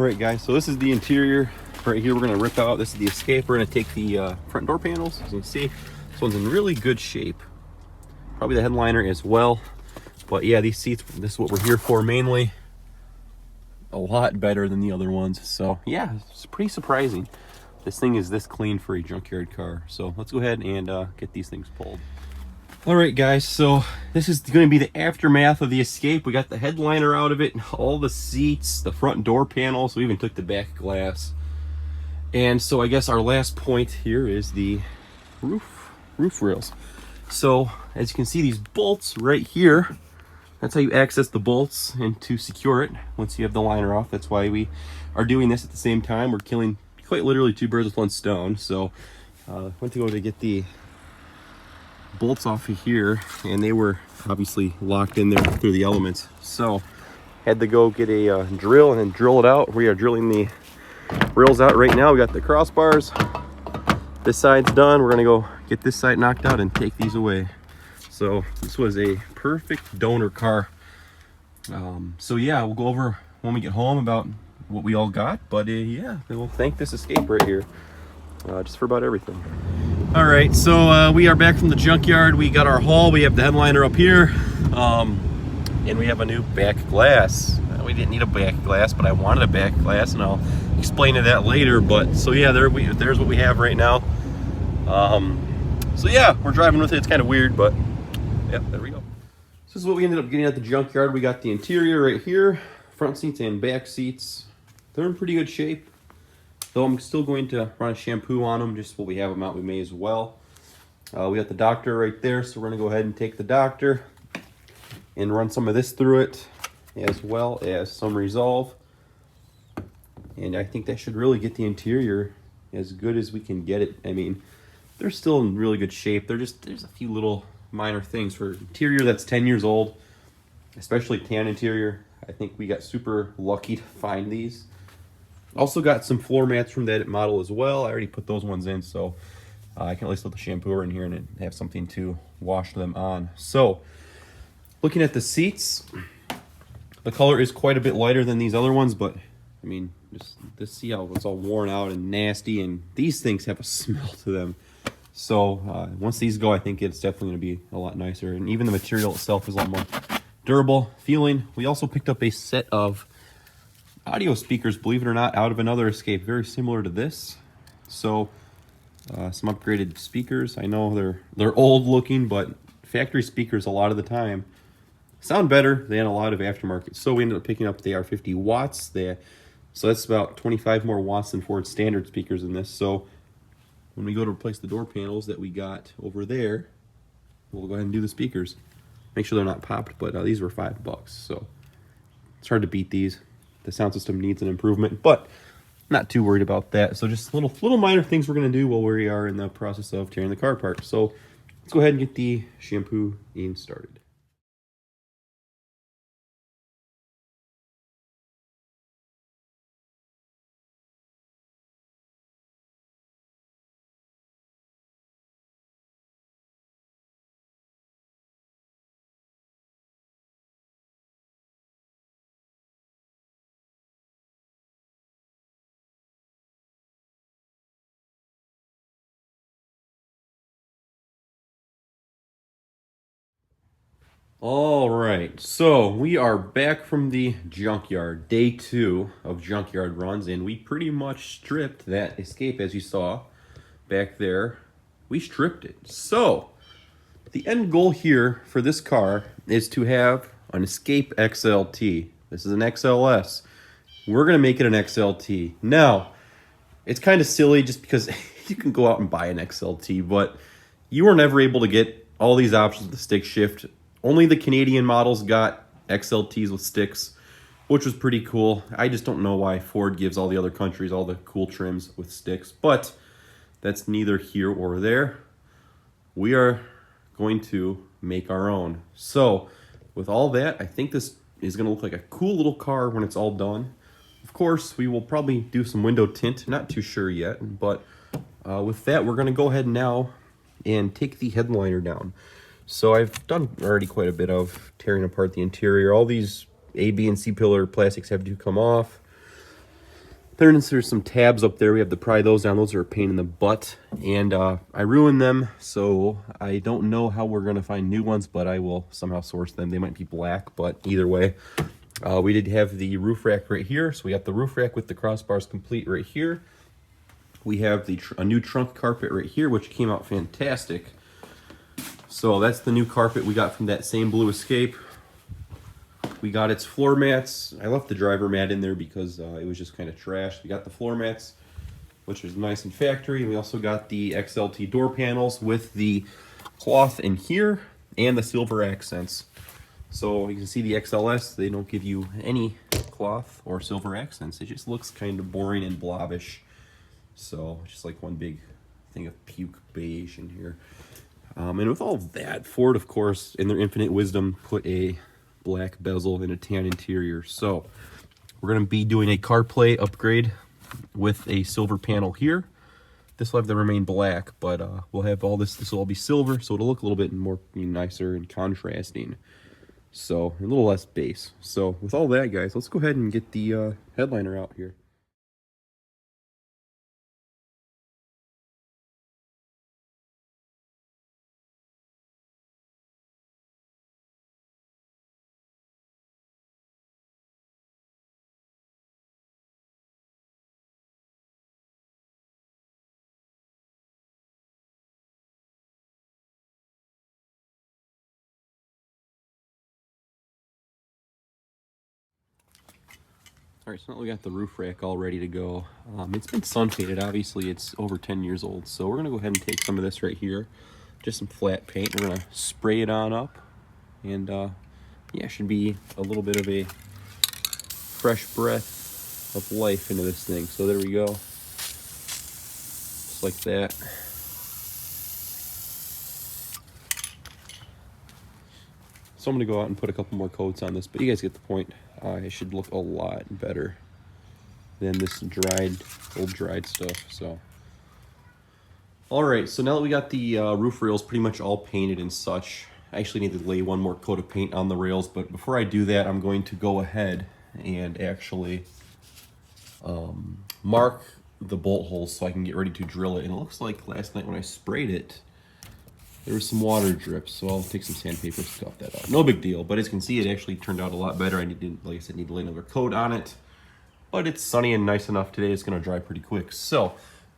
All right, guys, so this is the interior right here. We're going to rip out. This is the escape. We're going to take the front door panels. As you can see, this one's in really good shape. Probably the headliner as well. But yeah, these seats, this is what we're here for mainly. A lot better than the other ones. So yeah, it's pretty surprising. This thing is this clean for a junkyard car. So let's go ahead and get these things pulled. All right, guys, so this is going to be the aftermath of the escape. We got the headliner out of it, all the seats, the front door panels. We even took the back glass. And so I guess our last point here is the roof rails. So as you can see, these bolts right here, that's how you access the bolts and to secure it once you have the liner off. That's why we are doing this at the same time. We're killing quite literally two birds with one stone. So went to go to get the bolts off of here, and they were obviously locked in there through the elements. So had to go get a drill and then drill it out. We are drilling the rails out right now. We got the crossbars. This side's done. We're gonna go get this side knocked out and take these away. So this was a perfect donor car. So yeah, we'll go over when we get home about what we all got, but yeah, we'll thank this escape right here just for about everything. All right, so we are back from the junkyard. We got our haul. We have the headliner up here, and we have a new back glass. We didn't need a back glass, but I wanted a back glass, and I'll explain to that later. But so yeah, there's what we have right now. So yeah, we're driving with it. It's kind of weird, but yeah, there we go. This is what we ended up getting at the junkyard. We got the interior right here, front seats and back seats. They're in pretty good shape. Though I'm still going to run a shampoo on them, just what we have them out, we may as well. We got the doctor right there, so we're gonna go ahead and take the doctor and run some of this through it, as well as some Resolve. And I think that should really get the interior as good as we can get it. I mean, they're still in really good shape. There's a few little minor things for interior that's 10 years old, especially tan interior. I think we got super lucky to find these. Also got some floor mats from that model as well. I already put those ones in, so I can at least put the shampooer in here and have something to wash them on. So, looking at the seats, the color is quite a bit lighter than these other ones, but I mean, just see how it's all worn out and nasty, and these things have a smell to them. So once these go, I think it's definitely going to be a lot nicer, and even the material itself is a lot more durable feeling. We also picked up a set of audio speakers, believe it or not, out of another escape, very similar to this. So some upgraded speakers. I know they're old looking, but factory speakers a lot of the time sound better than a lot of aftermarket. So we ended up picking up, they are 50 watts. So that's about 25 more watts than Ford standard speakers in this. So when we go to replace the door panels that we got over there, we'll go ahead and do the speakers. Make sure they're not popped, but these were $5, so it's hard to beat these. The sound system needs an improvement, but not too worried about that. So just little minor things we're going to do while we are in the process of tearing the car apart. So let's go ahead and get the shampooing started. All right, so we are back from the junkyard, day 2 of junkyard runs, and we pretty much stripped that escape, as you saw back there. We stripped it. So the end goal here for this car is to have an Escape XLT. This is an XLS. We're gonna make it an XLT. Now, it's kind of silly just because you can go out and buy an XLT, but you were never able to get all these options with the stick shift. Only the Canadian models got XLTs with sticks, which was pretty cool. I just don't know why Ford gives all the other countries all the cool trims with sticks, but that's neither here or there. We are going to make our own. So with all that, I think this is going to look like a cool little car when it's all done. Of course, we will probably do some window tint. Not too sure yet, but with that, we're going to go ahead now and take the headliner down. So I've done already quite a bit of tearing apart the interior. All these A, B, and C pillar plastics have to come off. There's some tabs up there. We have to pry those down. Those are a pain in the butt. And I ruined them, so I don't know how we're going to find new ones, but I will somehow source them. They might be black, but either way. We did have the roof rack right here. So we got the roof rack with the crossbars complete right here. We have a new trunk carpet right here, which came out fantastic. So that's the new carpet we got from that same blue Escape. We got its floor mats. I left the driver mat in there because it was just kind of trash. We got the floor mats, which is nice and factory. We also got the XLT door panels with the cloth in here and the silver accents. So you can see the XLS, they don't give you any cloth or silver accents. It just looks kind of boring and blobbish. So just like one big thing of puke beige in here. And with all that, Ford, of course, in their infinite wisdom, put a black bezel and a tan interior. So we're going to be doing a CarPlay upgrade with a silver panel here. This will have to remain black, but we'll have all this. This will all be silver, so it'll look a little bit more nicer and contrasting. So a little less base. So with all that, guys, let's go ahead and get the headliner out here. All right, so now we got the roof rack all ready to go. It's been sun painted. Obviously, it's over 10 years old. So we're gonna go ahead and take some of this right here, just some flat paint. We're gonna spray it on up, and yeah, should be a little bit of a fresh breath of life into this thing. So there we go, just like that. So I'm gonna go out and put a couple more coats on this, but you guys get the point. It should look a lot better than this old dried stuff. So, all right. So now that we got the roof rails pretty much all painted and such, I actually need to lay one more coat of paint on the rails. But before I do that, I'm going to go ahead and actually mark the bolt holes so I can get ready to drill it. And it looks like last night when I sprayed it, there was some water drips, so I'll take some sandpaper to scuff that out. No big deal, but as you can see, it actually turned out a lot better. I didn't, like I said, need to lay another coat on it, but it's sunny and nice enough today. It's gonna dry pretty quick. So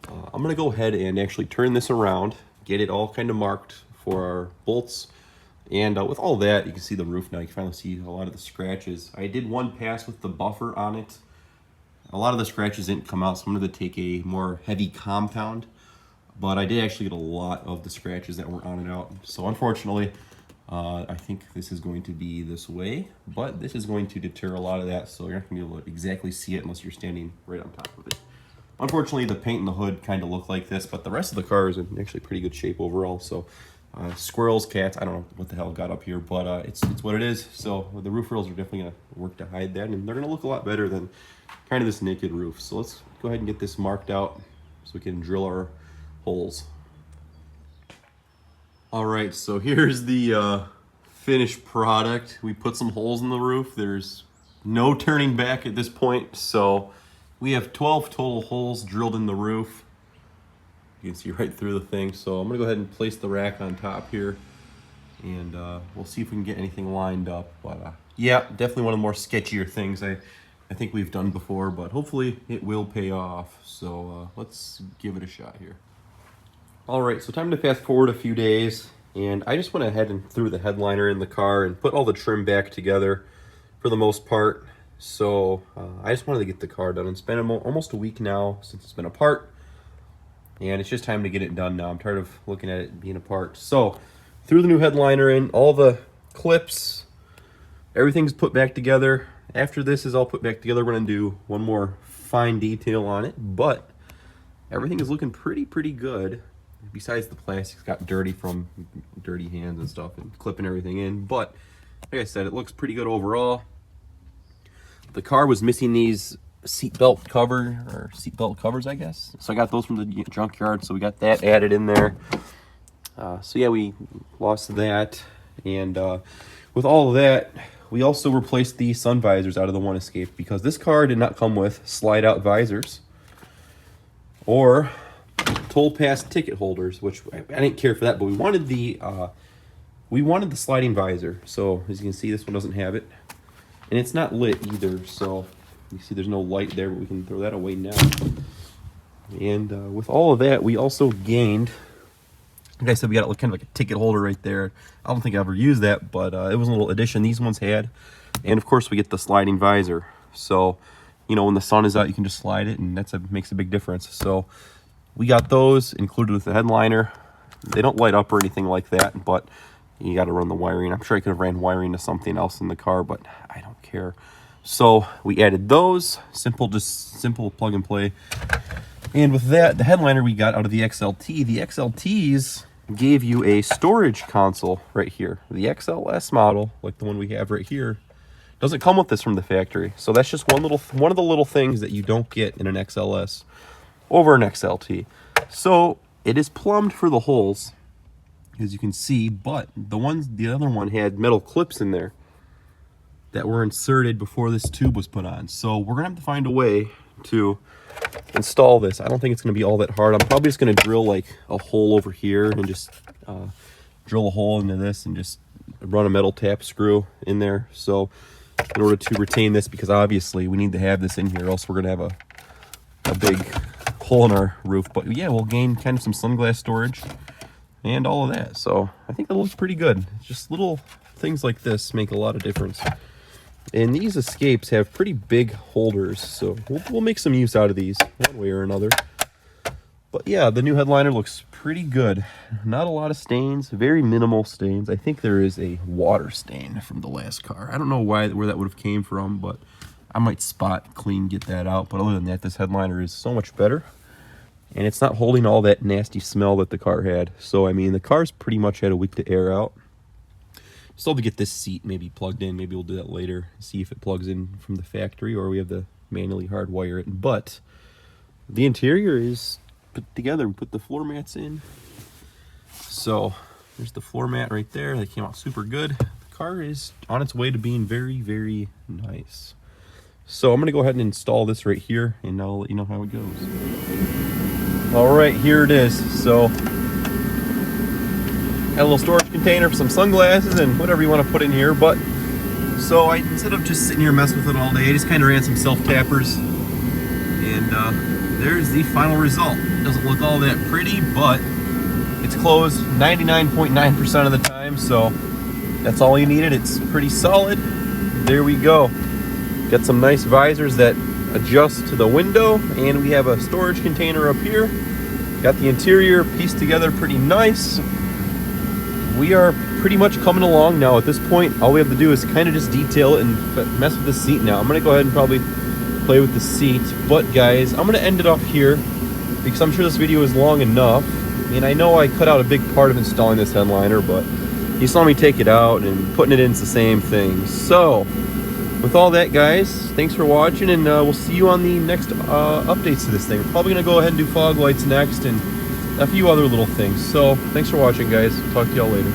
I'm gonna go ahead and actually turn this around, get it all kind of marked for our bolts. And with all that, you can see the roof now. You can finally see a lot of the scratches. I did one pass with the buffer on it. A lot of the scratches didn't come out, so I'm gonna take a more heavy compound. But I did actually get a lot of the scratches that were on and out. So unfortunately, I think this is going to be this way, but this is going to deter a lot of that. So you're not gonna be able to exactly see it unless you're standing right on top of it. Unfortunately, the paint and the hood kind of look like this, but the rest of the car is in actually pretty good shape overall. So squirrels, cats, I don't know what the hell got up here, but it's what it is. So the roof rails are definitely gonna work to hide that, and they're gonna look a lot better than kind of this naked roof. So let's go ahead and get this marked out so we can drill our holes. All right, so here's the finished product. We put some holes in the roof. There's no turning back at this point. So we have 12 total holes drilled in the roof. You can see right through the thing. So I'm gonna go ahead and place the rack on top here, and we'll see if we can get anything lined up. But yeah, definitely one of the more sketchier things I think we've done before, but hopefully it will pay off. So let's give it a shot here. All right, so time to fast forward a few days, and I just went ahead and threw the headliner in the car and put all the trim back together for the most part. So I just wanted to get the car done. It's been almost a week now since it's been apart, and it's just time to get it done now. I'm tired of looking at it being apart. So threw the new headliner in, all the clips, everything's put back together. After this is all put back together, we're gonna do one more fine detail on it, but everything is looking pretty good. Besides the plastic's got dirty from dirty hands and stuff and clipping everything in. But like I said, it looks pretty good overall. The car was missing these seatbelt covers, I guess. So I got those from the junkyard, so we got that added in there. So yeah, we lost that. And with all of that, we also replaced the sun visors out of the one Escape because this car did not come with slide out visors. or toll pass ticket holders, which I didn't care for that, but we wanted the sliding visor. So as you can see, this one doesn't have it, and it's not lit either. So you see there's no light there, but we can throw that away now. And with all of that, we also gained, like I said, we got kind of like a ticket holder right there. I don't think I ever used that, but it was a little addition these ones had. And of course we get the sliding visor. So, you know, when the sun is out, you can just slide it, and makes a big difference. So we got those included with the headliner. They don't light up or anything like that, but you got to run the wiring. I'm sure I could have ran wiring to something else in the car, but I don't care. So we added those, just simple plug and play. And with that, the headliner we got out of the XLT. The XLTs gave you a storage console right here. The XLS model, like the one we have right here, doesn't come with this from the factory. So that's just one of the little things that you don't get in an XLS over an XLT. So it is plumbed for the holes, as you can see, but the other one had metal clips in there that were inserted before this tube was put on. So we're gonna have to find a way to install this. I don't think it's going to be all that hard. I'm probably just going to drill like a hole over here and just drill a hole into this and just run a metal tap screw in there. So in order to retain this, because obviously we need to have this in here, or else we're going to have a big hole in our roof. But yeah, we'll gain kind of some sunglass storage and all of that. So I think that looks pretty good. Just little things like this make a lot of difference. And these escapes have pretty big holders, so we'll make some use out of these one way or another. But yeah, the new headliner looks pretty good. Not a lot of stains, very minimal stains. I think there is a water stain from the last car. I don't know where that would have came from, but I might spot clean, get that out. But other than that, this headliner is so much better. And it's not holding all that nasty smell that the car had. So, I mean, the car's pretty much had a week to air out. Still have to get this seat maybe plugged in. Maybe we'll do that later, see if it plugs in from the factory or we have to manually hardwire it. But the interior is put together. We put the floor mats in. So there's the floor mat right there. They came out super good. The car is on its way to being very, very nice. So I'm going to go ahead and install this right here, and I'll let you know how it goes. All right, here it is. So got a little storage container for some sunglasses and whatever you want to put in here. But so instead of just sitting here messing with it all day, I just kind of ran some self-tappers, and there's the final result. It doesn't look all that pretty, but it's closed 99.9% of the time, so that's all you needed. It's pretty solid. There we go. Got some nice visors that adjust to the window, and we have a storage container up here. Got the interior pieced together pretty nice. We are pretty much coming along now. At this point, all we have to do is kind of just detail it and mess with the seat now. I'm going to go ahead and probably play with the seat. But guys, I'm going to end it off here because I'm sure this video is long enough. I mean, I know I cut out a big part of installing this headliner, but you saw me take it out and putting it in, it's the same thing. So with all that, guys, thanks for watching, and we'll see you on the next updates to this thing. We're probably going to go ahead and do fog lights next and a few other little things. So thanks for watching, guys. Talk to y'all later.